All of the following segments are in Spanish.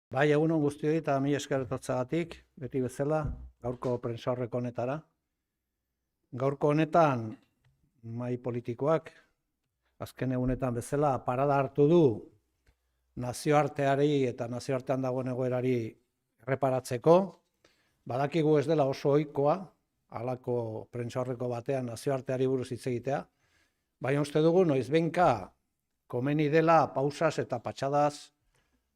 Bai, egunon guztioi eta mila esker etortzeagatik, beti bezala, gaurko prentsaurreko honetara. Gaurko honetan, mahai politikoak, azken egunetan bezala, parada hartu du nazioarteari eta nazioartean dagoen egoerari erreparatzeko. Badakigu ez dela oso ohikoa, halako prentsaurreko batean nazioarteari buruz hitz egitea, baina uste dugu noizbehinka komeni dela pausaz eta patxadaz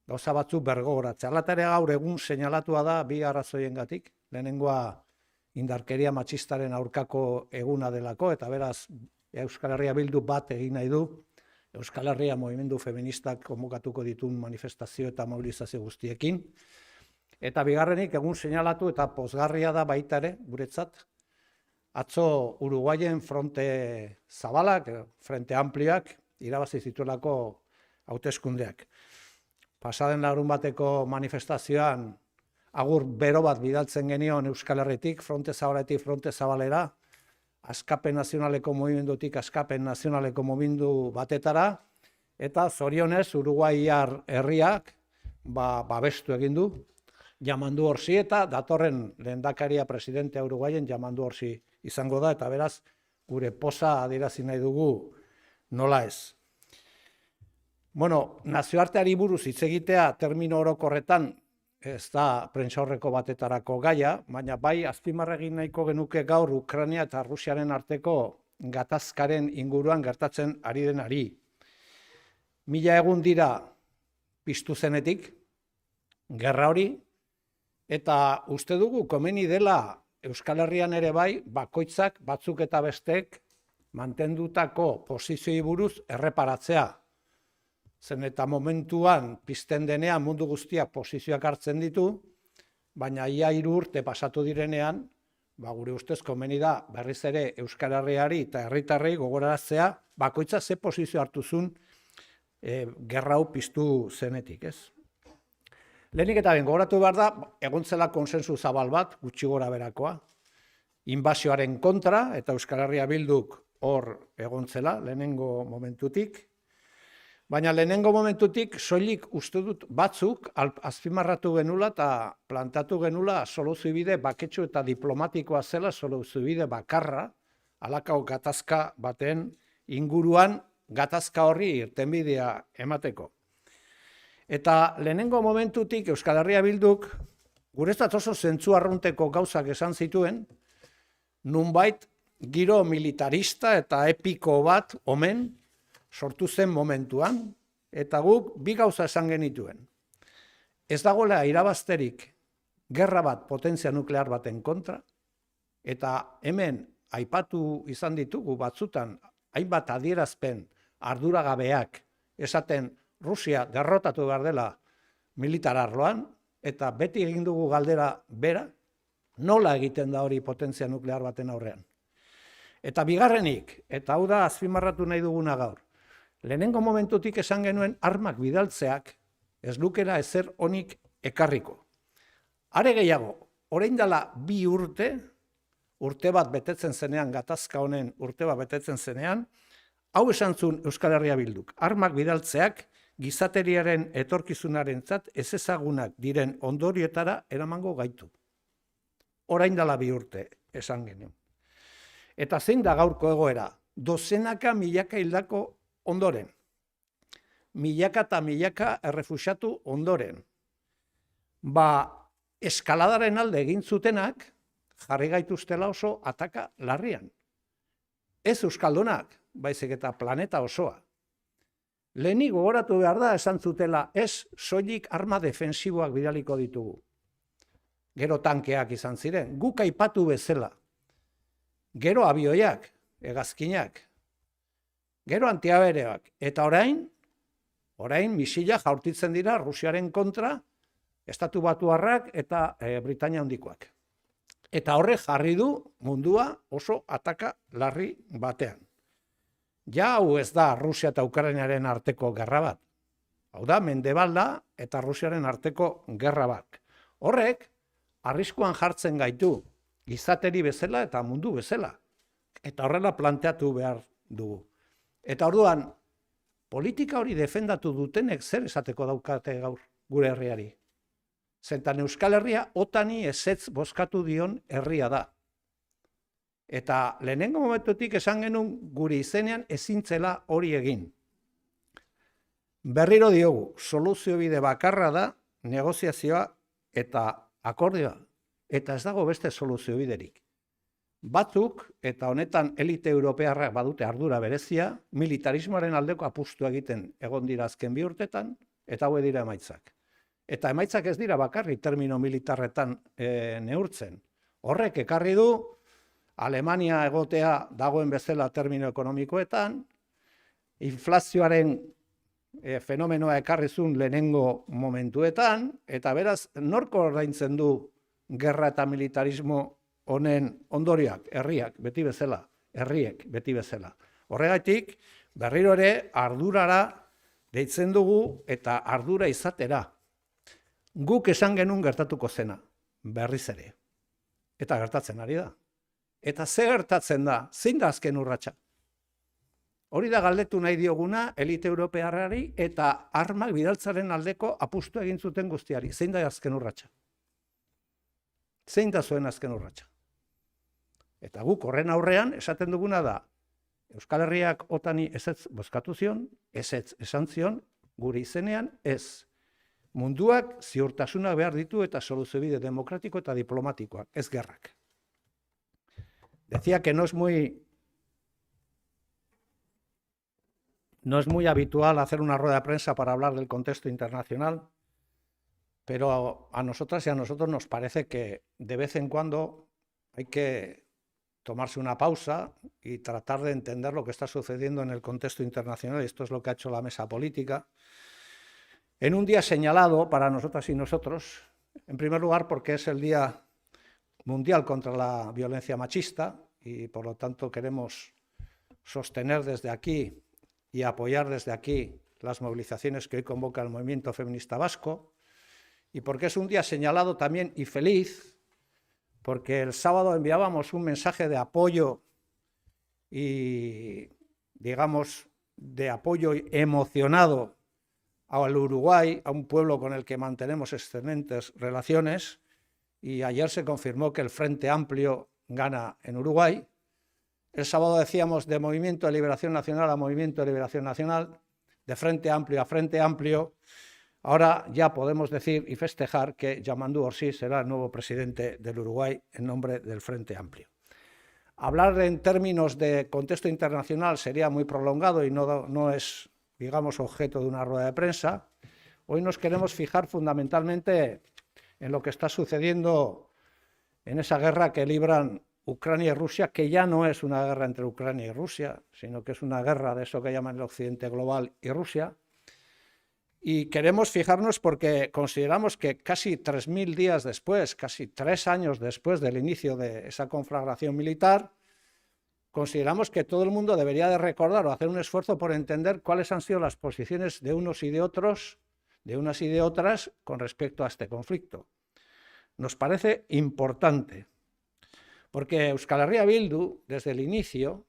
gauza batzuk bergogoratzea. Hala ere gaur egun seinalatua da bi arrazoiengatik. Lehenengoa indarkeria matxistaren aurkako eguna delako, eta beraz Euskal Herria Bildu bat egin nahi du, Euskal Herria mugimendu feministak konbokatuko ditun manifestazio eta mobilizazio guztiekin. Eta bigarrenik egun seinalatu eta pozgarria da baita ere, guretzat, atzo Uruguayen fronte zabalak, frente amplioak, irabazi zituelako hauteskundeak. Pasaden larunbateko manifestazioan agur bero bat bidaltzen genion Euskal Herritik, fronte zabaletik fronte zabalera, askapen nazionaleko mugimendutik askapen nazionaleko mugimendu batetara, eta zorionez Uruguaiar herriak babestu egin du, jamandu horzi eta datorren lehendakaria presidentea Uruguayen jamandu horzi izango da, eta beraz gure poza adierazi nahi dugu nola ez. Bueno, nazioarteari buruz hitz egitea termino orokorretan ez da prentsaurreko batetarako gaia, baina bai azpimarra egin nahiko genuke gaur Ukraina eta Rusiaren arteko gatazkaren inguruan gertatzen ari denari. 1000 egun dira piztu zenetik, gerra hori, eta uste dugu komeni dela Euskal Herrian ere bai, bakoitzak batzuk eta bestek mantendutako posizioi buruz erreparatzea. Zen eta momentuan pizten denean mundu guztiak posizioak hartzen ditu, baina ia 3 urte pasatu direnean, gure ustez komeni da berriz ere Euskal Herriari eta herritarrei gogoraraztea bakoitza ze posizio hartu zuen gerra hau piztu zenetik, ez? Lehenik eta ben gogoratu behar da, egon zela konsensu zabal bat, gutxi gora berakoa, inbasioaren kontra, eta Euskal Herria Bilduk hor egon zela, lehenengo momentutik. Baina lehenengo momentutik soilik uste dut batzuk azpimarratu genula eta plantatu genula soluziobide baketsu eta diplomatikoa zela soluziobide bakarra halako gatazka baten inguruan gatazka horri irtenbidea emateko. Eta lehenengo momentutik Euskal Herria Bilduk guretzat oso zentzu arrunteko gauzak esan zituen, nunbait giro militarista eta epiko bat omen sortu zen momentuan, eta guk bi gauza esan genituen. Ez dagoela irabazterik gerra bat potentzia nuklear baten kontra, eta hemen aipatu izan ditugu batzutan hainbat adierazpen arduragabeak esaten Rusia derrotatu behar dela militar arloan, eta beti egin dugu galdera bera, nola egiten da hori potentzia nuklear baten aurrean. Eta bigarrenik, eta hau da azpimarratu nahi duguna gaur, lehenengo momentutik esan genuen armak bidaltzeak ez lukera ezer onik ekarriko. Are gehiago, orain dela 2 urte, urte bat betetzen zenean, gatazka honen urte bat betetzen zenean, hau esan zuen Euskal Herria Bilduk, armak bidaltzeak gizateriaren etorkizunarentzat ezezagunak diren ondorioetara eramango gaitu. Orain dela 2 urte esan genuen. Eta zein da gaurko egoera? Dozenaka milaka hildako ondoren, milaka eta milaka errefuxiatu ondoren, eskaladaren alde egin zutenak jarri gaituztela oso ataka larrian. Ez euskaldunak, baizik eta planeta osoa. Lehenik gogoratu behar da esan zutela ez soilik arma defensiboak bidaliko ditugu. Gero tankeak izan ziren, guk aipatu bezala. Gero abioiak, hegazkinak, gero antiabereak, eta orain misila jaurtitzen dira Rusiaren kontra, Estatu Batuarrak eta Britania Handikoak. Eta horrek jarri du mundua oso ataka larri batean. Ja hau ez da Rusia eta Ukrainaren arteko gerra bat. Hau da Mendebalda eta Rusiaren arteko gerra bat. Horrek arriskuan jartzen gaitu gizateri bezala eta mundu bezala. Eta horrela planteatu behar dugu. Eta orduan, politika hori defendatu dutenek zer esateko daukate gaur gure herriari? Zentan Euskal Herria OTANi ezetz bozkatu dion herria da. Eta lehenengo momentutik esan genuen gure izenean ezintzela hori egin. Berriro diogu, soluzio bide bakarra da negoziazioa eta akordioa. Eta ez dago beste soluzio biderik. Batzuk, eta honetan elite europearrak badute ardura berezia, militarismoaren aldeko apustu egiten egon dira azken 2 urtetan, eta hau dira emaitzak. Eta emaitzak ez dira bakarrik termino militarretan neurtzen. Horrek ekarri du, Alemania egotea dagoen bezala termino ekonomikoetan, inflazioaren fenomenoa ekarri zuen lehenengo momentuetan, eta beraz, norko ordaintzen du gerra eta militarismo honen ondorioak, herriak beti bezala, herriek beti bezala. Horregatik, berriro ere ardurara deitzen dugu eta ardura izatera. Guk esan genuen gertatuko zena, berriz ere. Eta gertatzen ari da. Eta ze gertatzen da, zein da azken urratsa? Hori da galdetu nahi dioguna elite europearrari eta armak bidaltzaren aldeko apustu egin zuten guztiari. Zein da azken urratsa? Zein da zuen azken urratsa? Eta guk horren aurrean esaten duguna da, Euskal Herriak OTANi ezetz bozkatu zion, ezetz esan zion, gure izenean ez. Munduak ziurtasunak behar ditu eta soluziobide demokratiko eta diplomatikoak, ez gerrak. Decía que no es muy habitual hacer una rueda de prensa para hablar del contexto internacional, pero a nosotras y a nosotros nos parece que de vez en cuando hay que tomarse una pausa y tratar de entender lo que está sucediendo en el contexto internacional, y esto es lo que ha hecho la mesa política, en un día señalado para nosotras y nosotros, en primer lugar porque es el Día Mundial contra la Violencia Machista, y por lo tanto queremos sostener desde aquí y apoyar desde aquí las movilizaciones que hoy convoca el movimiento feminista vasco, y porque es un día señalado también y feliz, porque el sábado enviábamos un mensaje de apoyo y, digamos, de apoyo emocionado al Uruguay, a un pueblo con el que mantenemos excelentes relaciones, y ayer se confirmó que el Frente Amplio gana en Uruguay. El sábado decíamos de Movimiento de Liberación Nacional a Movimiento de Liberación Nacional, de Frente Amplio a Frente Amplio. Ahora ya podemos decir y festejar que Yamandú Orsi será el nuevo presidente del Uruguay en nombre del Frente Amplio. Hablar en términos de contexto internacional sería muy prolongado y no es, digamos, objeto de una rueda de prensa. Hoy nos queremos fijar fundamentalmente en lo que está sucediendo en esa guerra que libran Ucrania y Rusia, que ya no es una guerra entre Ucrania y Rusia, sino que es una guerra de eso que llaman el Occidente global y Rusia. Y queremos fijarnos porque consideramos que casi 3.000 días después, casi 3 años después del inicio de esa conflagración militar, consideramos que todo el mundo debería de recordar o hacer un esfuerzo por entender cuáles han sido las posiciones de unos y de otros, de unas y de otras, con respecto a este conflicto. Nos parece importante, porque Euskal Herria Bildu, desde el inicio,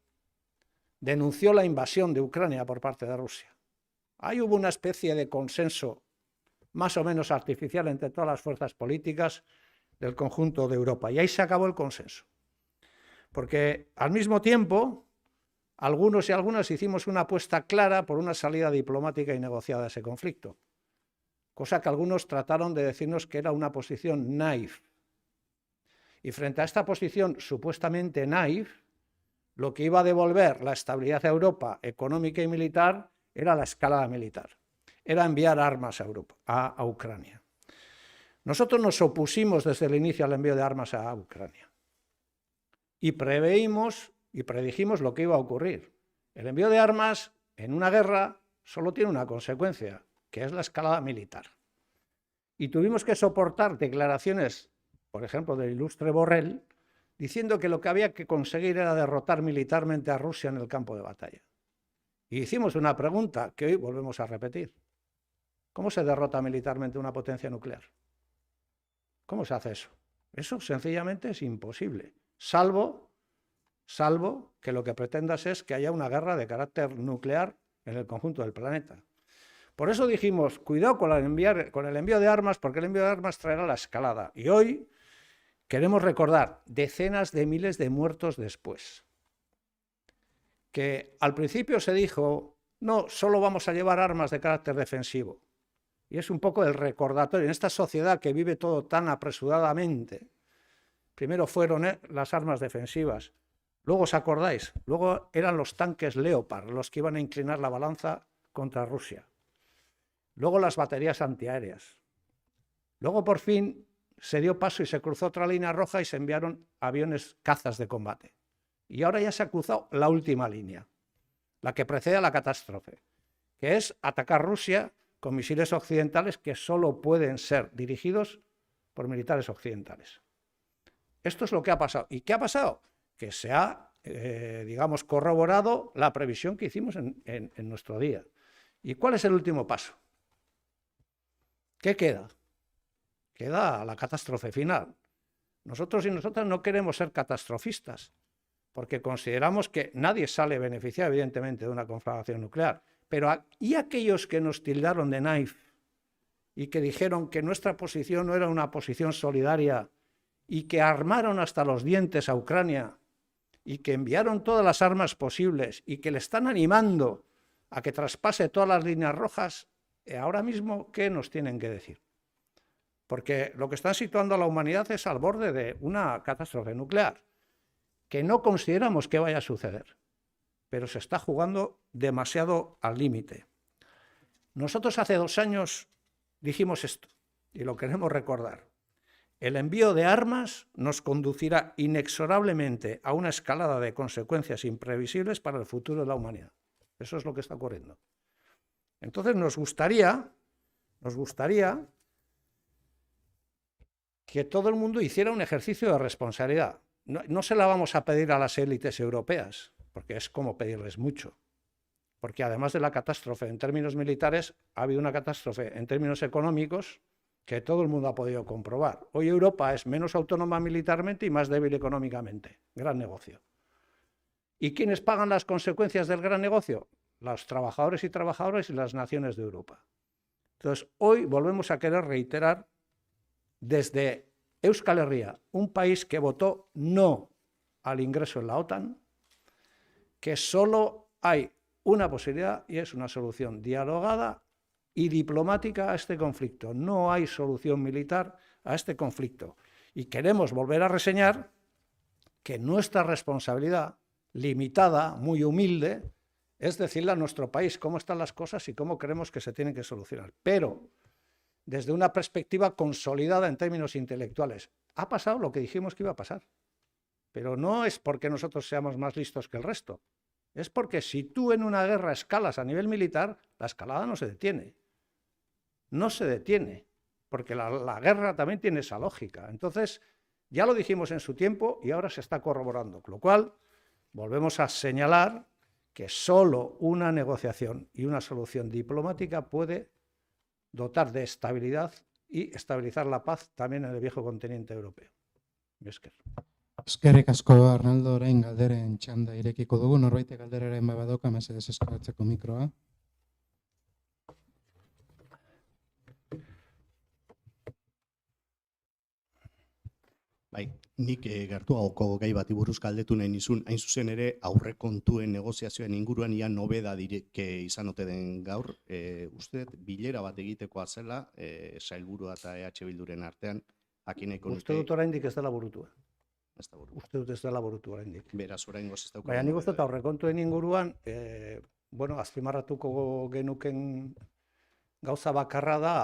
denunció la invasión de Ucrania por parte de Rusia. Ahí hubo una especie de consenso más o menos artificial entre todas las fuerzas políticas del conjunto de Europa, y ahí se acabó el consenso. Porque al mismo tiempo, algunos y algunas hicimos una apuesta clara por una salida diplomática y negociada a ese conflicto, cosa que algunos trataron de decirnos que era una posición naif. Y frente a esta posición supuestamente naif, lo que iba a devolver la estabilidad a Europa económica y militar era la escalada militar, era enviar armas a Europa, a Ucrania. Nosotros nos opusimos desde el inicio al envío de armas a Ucrania y preveímos y predijimos lo que iba a ocurrir. El envío de armas en una guerra solo tiene una consecuencia, que es la escalada militar. Y tuvimos que soportar declaraciones, por ejemplo, del ilustre Borrell, diciendo que lo que había que conseguir era derrotar militarmente a Rusia en el campo de batalla. Y hicimos una pregunta que hoy volvemos a repetir. ¿Cómo se derrota militarmente una potencia nuclear? ¿Cómo se hace eso? Eso sencillamente es imposible, salvo que lo que pretendas es que haya una guerra de carácter nuclear en el conjunto del planeta. Por eso dijimos, cuidado con el envío de armas, porque el envío de armas traerá la escalada. Y hoy queremos recordar decenas de miles de muertos después. Que al principio se dijo, no, solo vamos a llevar armas de carácter defensivo. Y es un poco el recordatorio en esta sociedad que vive todo tan apresuradamente. Primero fueron las armas defensivas, luego os acordáis, luego eran los tanques Leopard los que iban a inclinar la balanza contra Rusia. Luego las baterías antiaéreas. Luego por fin se dio paso y se cruzó otra línea roja y se enviaron aviones cazas de combate. Y ahora ya se ha cruzado la última línea, la que precede a la catástrofe, que es atacar Rusia con misiles occidentales que solo pueden ser dirigidos por militares occidentales. Esto es lo que ha pasado. ¿Y qué ha pasado? Que se ha, digamos, corroborado la previsión que hicimos en nuestro día. ¿Y cuál es el último paso? ¿Qué queda? Queda la catástrofe final. Nosotros y nosotras no queremos ser catastrofistas, porque consideramos que nadie sale beneficiado, evidentemente, de una conflagración nuclear. Pero ¿y aquellos que nos tildaron de naif y que dijeron que nuestra posición no era una posición solidaria y que armaron hasta los dientes a Ucrania y que enviaron todas las armas posibles y que le están animando a que traspase todas las líneas rojas? Ahora mismo, ¿qué nos tienen que decir? Porque lo que están situando a la humanidad es al borde de una catástrofe nuclear, que no consideramos que vaya a suceder, pero se está jugando demasiado al límite. Nosotros hace 2 años dijimos esto, y lo queremos recordar. El envío de armas nos conducirá inexorablemente a una escalada de consecuencias imprevisibles para el futuro de la humanidad. Eso es lo que está ocurriendo. Entonces nos gustaría que todo el mundo hiciera un ejercicio de responsabilidad. No se la vamos a pedir a las élites europeas, porque es como pedirles mucho. Porque además de la catástrofe en términos militares, ha habido una catástrofe en términos económicos que todo el mundo ha podido comprobar. Hoy Europa es menos autónoma militarmente y más débil económicamente. Gran negocio. ¿Y quiénes pagan las consecuencias del gran negocio? Los trabajadores y trabajadoras y las naciones de Europa. Entonces, hoy volvemos a querer reiterar desde Euskal Herria, un país que votó no al ingreso en la OTAN, que solo hay una posibilidad y es una solución dialogada y diplomática a este conflicto. No hay solución militar a este conflicto. Y queremos volver a reseñar que nuestra responsabilidad, limitada, muy humilde, es decirle a nuestro país cómo están las cosas y cómo creemos que se tienen que solucionar. Pero desde una perspectiva consolidada en términos intelectuales. Ha pasado lo que dijimos que iba a pasar. Pero no es porque nosotros seamos más listos que el resto. Es porque si tú en una guerra escalas a nivel militar, la escalada no se detiene. No se detiene, porque la guerra también tiene esa lógica. Entonces, ya lo dijimos en su tiempo y ahora se está corroborando. Con lo cual, volvemos a señalar que solo una negociación y una solución diplomática puede dotar de estabilidad y estabilizar la paz también en el viejo continente europeo. Eskerrik asko, Arnaldo, orain galderen txanda irekiko dugu. Norbaitek galderaren badauka, mesedez eskuratzeko mikroa. Bai, nik gertuagoko gai bati buruz galdetu nahi nizun, hain zuzen ere aurrekontuen negoziazioen inguruan ia nobeda direk izan ote den gaur. Uste bilera bat egitekoa zela, sailburua eta EH Bilduren artean, akineko nuke... Uste dut oraindik ez dela burutua. Uste dut ez dela burutu oraindik. Beraz, oraingoz ez dauka... Baina nik uste dut aurrekontuen inguruan, azpimarratuko genuken gauza bakarra da,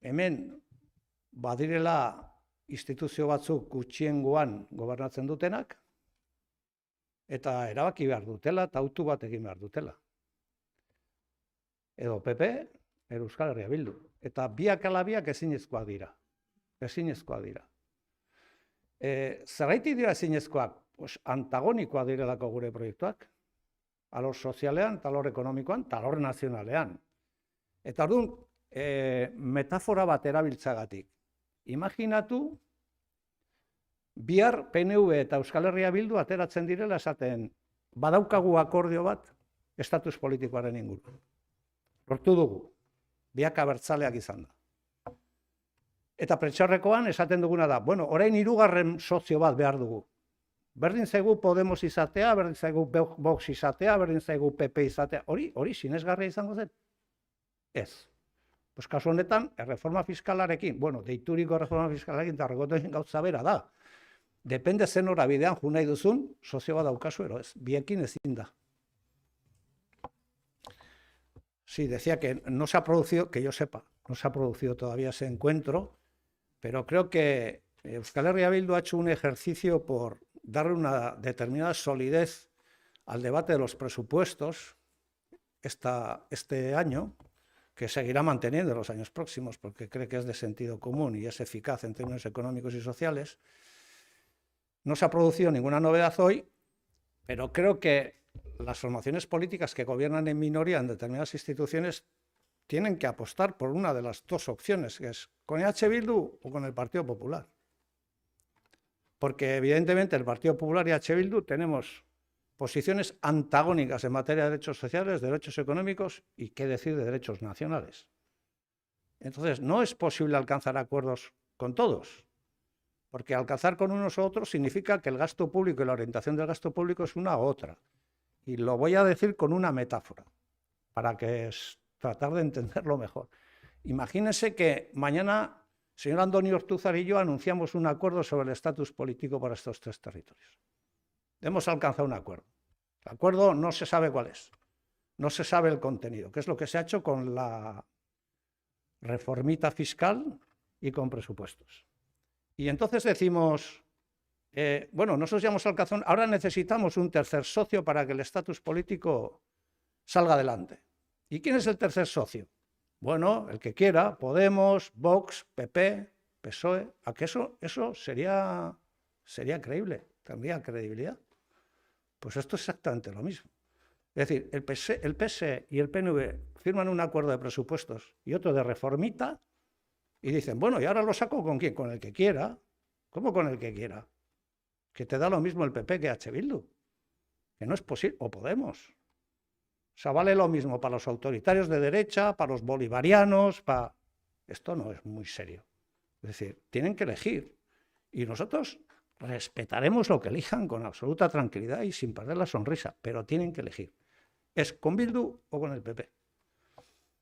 hemen badirela instituzio batzuk gutxiengoan gobernatzen dutenak, eta erabaki behar dutela, eta autu bat egin behar dutela. Edo PP, edo Euskal Herria Bildu. Eta biak ala biak ezinezkoak dira. Ezinezkoak dira. Zergatik dira ezinezkoak? Antagonikoak direlako gure proiektuak. Alor sozialean, talor ekonomikoan, talor nazionalean. Eta orduan, metafora bat erabiltzagatik. Imaginatu, bihar PNV eta Euskal Herria Bildu ateratzen direla esaten, badaukagu akordio bat, estatus politikoaren inguruan. Lortu dugu, biak abertzaleak izan da. Eta prentsaurrekoan esaten duguna da, bueno, orain hirugarren sozio bat behar dugu. Berdin zaigu Podemos izatea, berdin zaigu Vox izatea, berdin zaigu PP izatea. Hori sinesgarria izango zen? Ez. Pues kasu honetan, erreforma fiskalarekin, bueno, deituriko erreforma fiskalarekin eta rekotoen gauza bera da. Depende zen norabidean jo nahi duzun, sozio bat daukazu ero ez. Biekin ezin da. Sí, decía que no se ha producido, que yo sepa, no se ha producido todavía ese encuentro, pero creo que Euskal Herria Bildu ha hecho un ejercicio por darle una determinada solidez al debate de los presupuestos este año, que seguirá manteniendo en los años próximos, porque cree que es de sentido común y es eficaz en términos económicos y sociales. No se ha producido ninguna novedad hoy, pero creo que las formaciones políticas que gobiernan en minoría en determinadas instituciones tienen que apostar por una de las dos opciones, que es con EH Bildu o con el Partido Popular. Porque evidentemente el Partido Popular y EH Bildu tenemos posiciones antagónicas en materia de derechos sociales, de derechos económicos y qué decir de derechos nacionales. Entonces, no es posible alcanzar acuerdos con todos, porque alcanzar con unos u otros significa que el gasto público y la orientación del gasto público es una u otra. Y lo voy a decir con una metáfora, para tratar de entenderlo mejor. Imagínense que mañana, señor Andoni Ortúzar y yo anunciamos un acuerdo sobre el estatus político para estos tres territorios. Hemos alcanzado un acuerdo. El acuerdo no se sabe cuál es, no se sabe el contenido, que es lo que se ha hecho con la reformita fiscal y con presupuestos. Y entonces decimos, bueno, nosotros ya hemos alcanzado, ahora necesitamos un tercer socio para que el estatus político salga adelante. ¿Y quién es el tercer socio? Bueno, el que quiera, Podemos, Vox, PP, PSOE, ¿a que eso sería creíble? ¿Tendría credibilidad? Pues esto es exactamente lo mismo. Es decir, el PSE y el PNV firman un acuerdo de presupuestos y otro de reformita y dicen, bueno, ¿y ahora lo saco con quién? Con el que quiera. ¿Cómo con el que quiera? Que te da lo mismo el PP que H. Bildu. Que no es posible. O Podemos. O sea, vale lo mismo para los autoritarios de derecha, para los bolivarianos, para... Esto no es muy serio. Es decir, tienen que elegir. Y nosotros respetaremos lo que elijan con absoluta tranquilidad y sin perder la sonrisa, pero tienen que elegir. ¿Es con Bildu o con el PP?